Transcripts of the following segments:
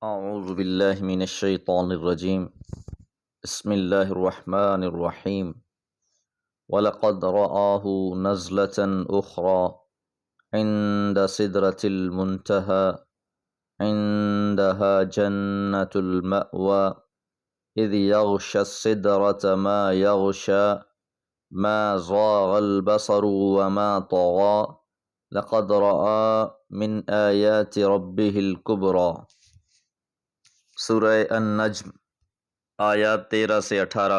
اعوذ باللہ من الشیطان الرجیم بسم اللہ الرحمن الرحیم وَلَقَدْ رَآهُ نَزْلَةً أُخْرَى عِنْدَ سِدْرَةِ الْمُنْتَهَى عِنْدَهَا جَنَّةُ الْمَأْوَى إِذْ يَغْشَى السِّدْرَةَ مَا يَغْشَى مَا زَاغَ الْبَصَرُ وَمَا طَغَى لَقَدْ رَآى مِنْ آيَاتِ رَبِّهِ الْكُبْرَى۔ سورہ النجم آیات 13 سے 18۔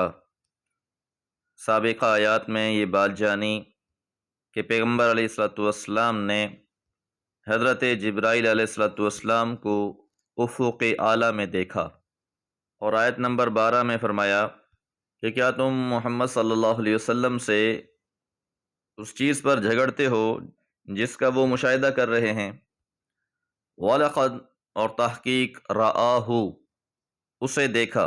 سابقہ آیات میں یہ بات جانی کہ پیغمبر علیہ السلام نے حضرت جبرائیل علیہ السلام کو افق اعلیٰ میں دیکھا، اور آیت نمبر 12 میں فرمایا کہ کیا تم محمد صلی اللہ علیہ وسلم سے اس چیز پر جھگڑتے ہو جس کا وہ مشاہدہ کر رہے ہیں؟ وَلَقَدْ اور تحقیق رآہ اسے دیکھا،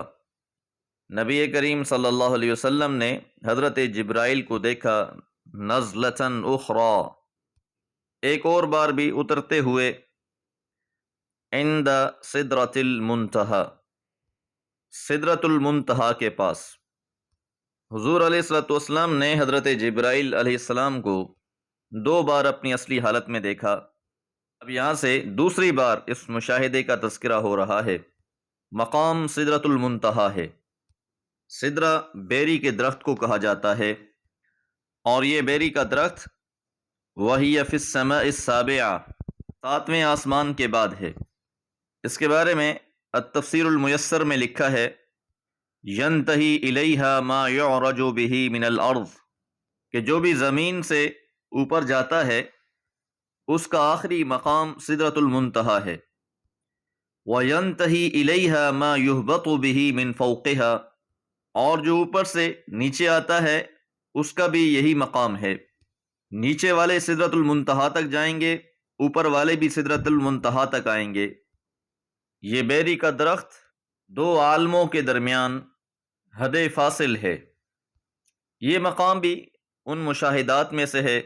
نبی کریم صلی اللہ علیہ وسلم نے حضرت جبرائیل کو دیکھا، نزلۃ اخری ایک اور بار بھی اترتے ہوئے، عند سدرۃ المنتہا سدرۃ المنتہا کے پاس۔ حضور علیہ السلام نے حضرت جبرائیل علیہ السلام کو 2 بار اپنی اصلی حالت میں دیکھا۔ اب یہاں سے دوسری بار اس مشاہدے کا تذکرہ ہو رہا ہے۔ مقام سدرۃ المنتہا ہے۔ سدرہ بیری کے درخت کو کہا جاتا ہے، اور یہ بیری کا درخت وَهِيَ فِي السَّمَاءِ السَّابِعَةِ 7ویں آسمان کے بعد ہے۔ اس کے بارے میں التفسیر الميسر میں لکھا ہے، يَنْتَهِي إِلَيْهَا مَا يُعْرَجُ بِهِ مِنَ الْأَرْضِ کہ جو بھی زمین سے اوپر جاتا ہے اس کا آخری مقام سدرۃ المنتہا ہے۔ وَيَنْتَهِي إِلَيْهَا مَا يُهْبَطُ بِهِ مِنْ فَوْقِهَا اور جو اوپر سے نیچے آتا ہے اس کا بھی یہی مقام ہے۔ نیچے والے سدرۃ المنتہا تک جائیں گے، اوپر والے بھی سدرۃ المنتہا تک آئیں گے۔ یہ بیری کا درخت 2 عالموں کے درمیان حد فاصل ہے۔ یہ مقام بھی ان مشاہدات میں سے ہے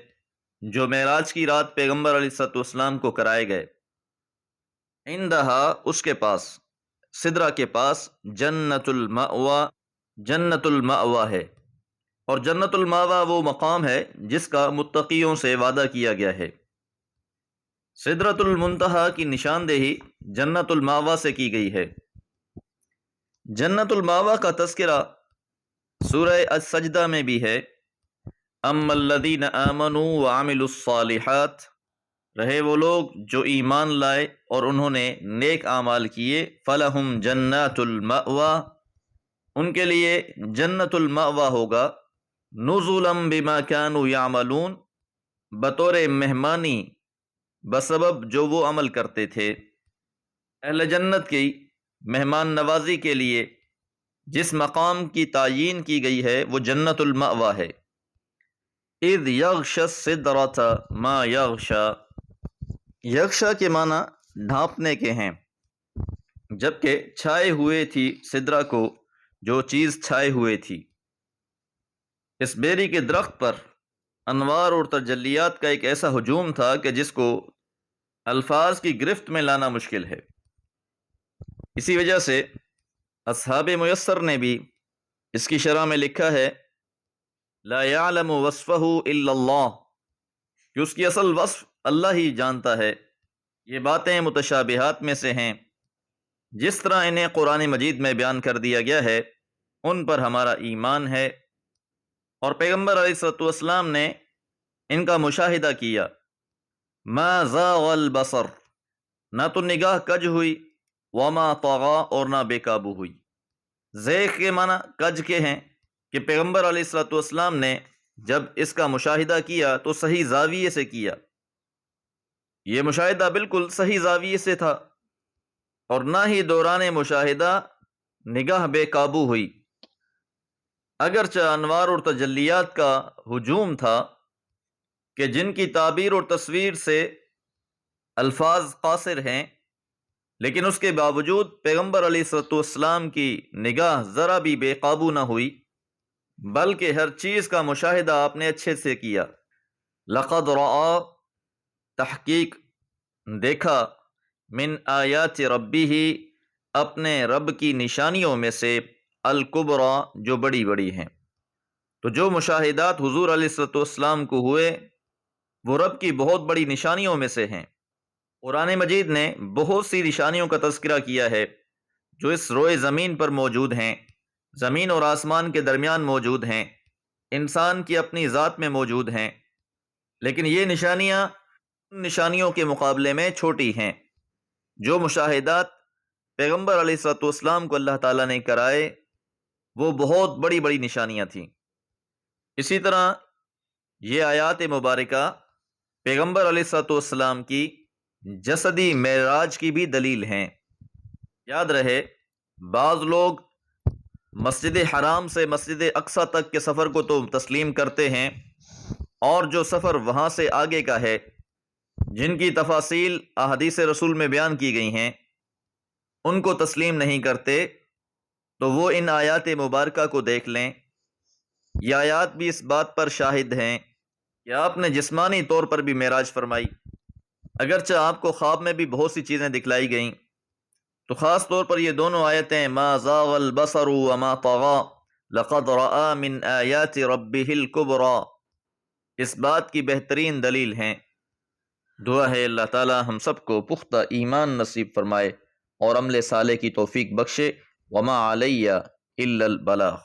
جو معراج کی رات پیغمبر علیہ السلام کو کرائے گئے۔ عندہا اس کے پاس، سدرہ کے پاس، جنت المأوی جنت المأوی ہے، اور جنت المأوی وہ مقام ہے جس کا متقیوں سے وعدہ کیا گیا ہے۔ سدرۃ المنتہا کی نشاندہی جنت المأوی سے کی گئی ہے۔ جنت المأوی کا تذکرہ سورہ السجدہ میں بھی ہے، اما الذین آمنوا وعملوا الصالحات رہے وہ لوگ جو ایمان لائے اور انہوں نے نیک اعمال کیے، فلہم جنات المأوی ان کے لیے جنت المأوی ہوگا، نزلا بما كانوا یعملون بطور مہمانی بسبب جو وہ عمل کرتے تھے۔ اہل جنت کی مہمان نوازی کے لیے جس مقام کی تعیین کی گئی ہے وہ جنت المأوی ہے۔ اذ یغشی السدرۃ ما یغشی، یغشا کے معنی ڈھانپنے کے ہیں، جبکہ چھائے ہوئے تھی سدرہ کو جو چیز چھائے ہوئے تھی۔ اس بیری کے درخت پر انوار اور تجلیات کا ایک ایسا ہجوم تھا کہ جس کو الفاظ کی گرفت میں لانا مشکل ہے۔ اسی وجہ سے اصحاب میسر نے بھی اس کی شرح میں لکھا ہے، لا يعلم وصفه الا اللہ کہ اس کی اصل وصف اللہ ہی جانتا ہے۔ یہ باتیں متشابہات میں سے ہیں، جس طرح انہیں قرآن مجید میں بیان کر دیا گیا ہے ان پر ہمارا ایمان ہے، اور پیغمبر علیہ السلام نے ان کا مشاہدہ کیا۔ ما زاغ البصر نہ تو نگاہ کج ہوئی، وما طغى اور نہ بے قابو ہوئی۔ زیغ کے معنی کج کے ہیں کہ پیغمبر علیہ السلام نے جب اس کا مشاہدہ کیا تو صحیح زاویے سے کیا۔ یہ مشاہدہ بالکل صحیح زاویے سے تھا، اور نہ ہی دوران مشاہدہ نگاہ بے قابو ہوئی، اگرچہ انوار اور تجلیات کا ہجوم تھا کہ جن کی تعبیر اور تصویر سے الفاظ قاصر ہیں، لیکن اس کے باوجود پیغمبر علیہ السلام کی نگاہ ذرا بھی بے قابو نہ ہوئی، بلکہ ہر چیز کا مشاہدہ آپ نے اچھے سے کیا۔ لقد رآ تحقیق دیکھا، من آیات ربہ اپنے رب کی نشانیوں میں سے الکبریٰ جو بڑی بڑی ہیں۔ تو جو مشاہدات حضور علیہ الصلوۃ والسلام کو ہوئے وہ رب کی بہت بڑی نشانیوں میں سے ہیں۔ قرآن مجید نے بہت سی نشانیوں کا تذکرہ کیا ہے جو اس روئے زمین پر موجود ہیں، زمین اور آسمان کے درمیان موجود ہیں، انسان کی اپنی ذات میں موجود ہیں، لیکن یہ نشانیاں ان نشانیوں کے مقابلے میں چھوٹی ہیں۔ جو مشاہدات پیغمبر علیہ الصلوۃ والسلام کو اللہ تعالیٰ نے کرائے وہ بہت بڑی بڑی نشانیاں تھیں۔ اسی طرح یہ آیات مبارکہ پیغمبر علیہ الصلوۃ والسلام کی جسدی معراج کی بھی دلیل ہیں۔ یاد رہے بعض لوگ مسجد حرام سے مسجد اقصیٰ تک کے سفر کو تو تسلیم کرتے ہیں، اور جو سفر وہاں سے آگے کا ہے جن کی تفاصیل احادیث رسول میں بیان کی گئی ہیں ان کو تسلیم نہیں کرتے، تو وہ ان آیات مبارکہ کو دیکھ لیں۔ یہ آیات بھی اس بات پر شاہد ہیں کہ آپ نے جسمانی طور پر بھی معراج فرمائی، اگرچہ آپ کو خواب میں بھی بہت سی چیزیں دکھلائی گئیں، تو خاص طور پر یہ دونوں آیتیں ما زاغ البصر وما طغى لقد رأى من آیات ربه الکبریٰ اس بات کی بہترین دلیل ہیں۔ دعا ہے اللہ تعالی ہم سب کو پختہ ایمان نصیب فرمائے اور عمل صالح کی توفیق بخشے۔ وما علی الا البلاغ۔